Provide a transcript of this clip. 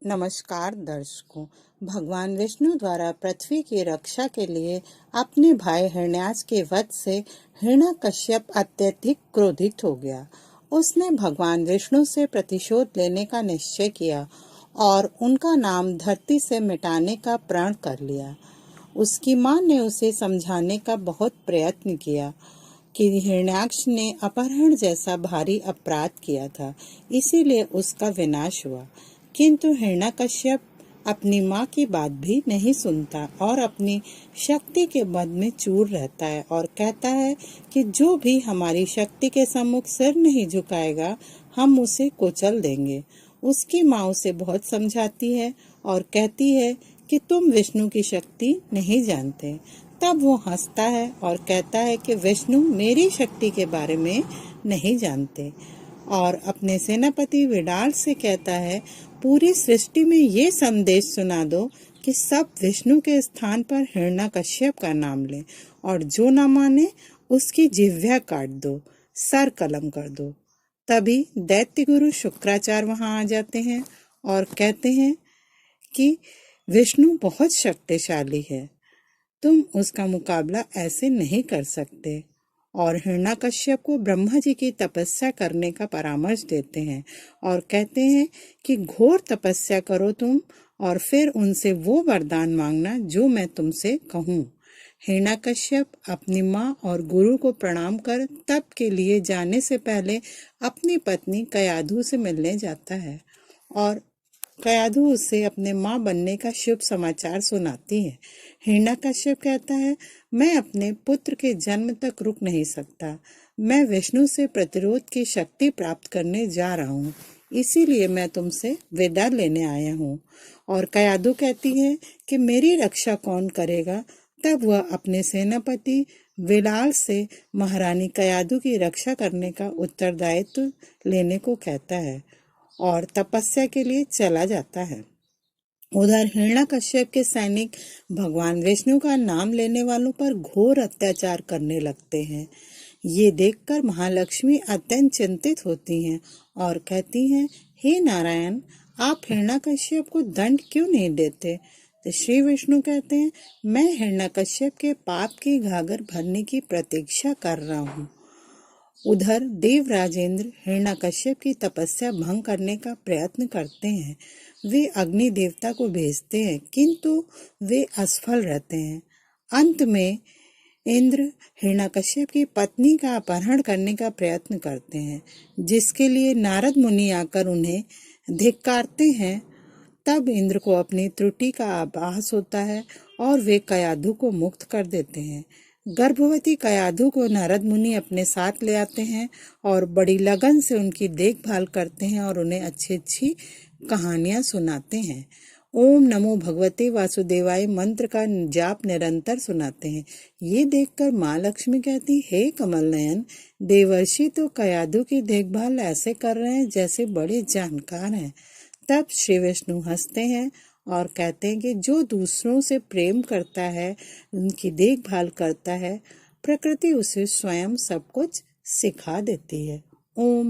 नमस्कार दर्शकों। भगवान विष्णु द्वारा पृथ्वी की रक्षा के लिए अपने भाई हिरण्याक्ष के वध से हिरण्यकश्यप अत्यधिक क्रोधित हो गया। उसने भगवान विष्णु से प्रतिशोध लेने का निश्चय किया और उनका नाम धरती से मिटाने का प्रण कर लिया। उसकी मां ने उसे समझाने का बहुत प्रयत्न किया कि हिरण्याक्ष ने अपहरण जैसा भारी अपराध किया था, इसीलिए उसका विनाश हुआ। किंतु हिरण्यकश्यप अपनी माँ की बात भी नहीं सुनता और अपनी शक्ति के मद में चूर रहता है और कहता है कि जो भी हमारी शक्ति के सम्मुख सिर नहीं झुकाएगा, हम उसे कुचल देंगे। उसकी माँ उसे बहुत समझाती है और कहती है कि तुम विष्णु की शक्ति नहीं जानते। तब वो हंसता है और कहता है कि विष्णु मेरी शक्ति के बारे में नहीं जानते और अपने सेनापति विडाल से कहता है, पूरी सृष्टि में ये संदेश सुना दो कि सब विष्णु के स्थान पर हिरण्यकश्यप का नाम लें और जो न माने उसकी जिह्वा काट दो, सर कलम कर दो। तभी दैत्य गुरु शुक्राचार्य वहां आ जाते हैं और कहते हैं कि विष्णु बहुत शक्तिशाली है, तुम उसका मुकाबला ऐसे नहीं कर सकते और हिरण्यकश्यप को ब्रह्मा जी की तपस्या करने का परामर्श देते हैं और कहते हैं कि घोर तपस्या करो तुम और फिर उनसे वो वरदान मांगना जो मैं तुमसे कहूँ। हिरण्यकश्यप अपनी माँ और गुरु को प्रणाम कर तप के लिए जाने से पहले अपनी पत्नी कयाधु से मिलने जाता है और कयाधु उसे अपने माँ बनने का शुभ समाचार सुनाती है। हिरण्यकश्यप कहता है, मैं अपने पुत्र के जन्म तक रुक नहीं सकता। मैं विष्णु से प्रतिरोध की शक्ति प्राप्त करने जा रहा हूँ, इसीलिए मैं तुमसे विदा लेने आया हूँ। और कयाधु कहती है कि मेरी रक्षा कौन करेगा। तब वह अपने सेनापति विलाल से महारानी कयाधु की रक्षा करने का उत्तरदायित्व लेने को कहता है और तपस्या के लिए चला जाता है। उधर हिरण्यकश्यप के सैनिक भगवान विष्णु का नाम लेने वालों पर घोर अत्याचार करने लगते हैं। ये देखकर महालक्ष्मी अत्यंत चिंतित होती हैं और कहती हैं, हे नारायण, आप हिरण्यकश्यप को दंड क्यों नहीं देते। तो श्री विष्णु कहते हैं, मैं हिरण्यकश्यप के पाप की घाघर भरने की प्रतीक्षा कर रहा हूँ। उधर देवराजेंद्र हिरण्यकश्यप की तपस्या भंग करने का प्रयत्न करते हैं। वे अग्नि देवता को भेजते हैं, किंतु वे असफल रहते हैं। अंत में इंद्र हिरण्यकश्यप की पत्नी का अपहरण करने का प्रयत्न करते हैं, जिसके लिए नारद मुनि आकर उन्हें धिक्कारते हैं। तब इंद्र को अपनी त्रुटि का आभास होता है और वे कयाधु को मुक्त कर देते हैं। गर्भवती कयाधु को नारद मुनि अपने साथ ले आते हैं और बड़ी लगन से उनकी देखभाल करते हैं और उन्हें अच्छी अच्छी कहानियां सुनाते हैं। ओम नमो भगवते वासुदेवाय मंत्र का जाप निरंतर सुनाते हैं। ये देखकर माँ लक्ष्मी कहती, हे कमल नयन, देवर्षि तो कयाधु की देखभाल ऐसे कर रहे हैं जैसे बड़े जानकार हैं। तब श्री विष्णु हंसते हैं और कहते हैं कि जो दूसरों से प्रेम करता है, उनकी देखभाल करता है, प्रकृति उसे स्वयं सब कुछ सिखा देती है। ओम।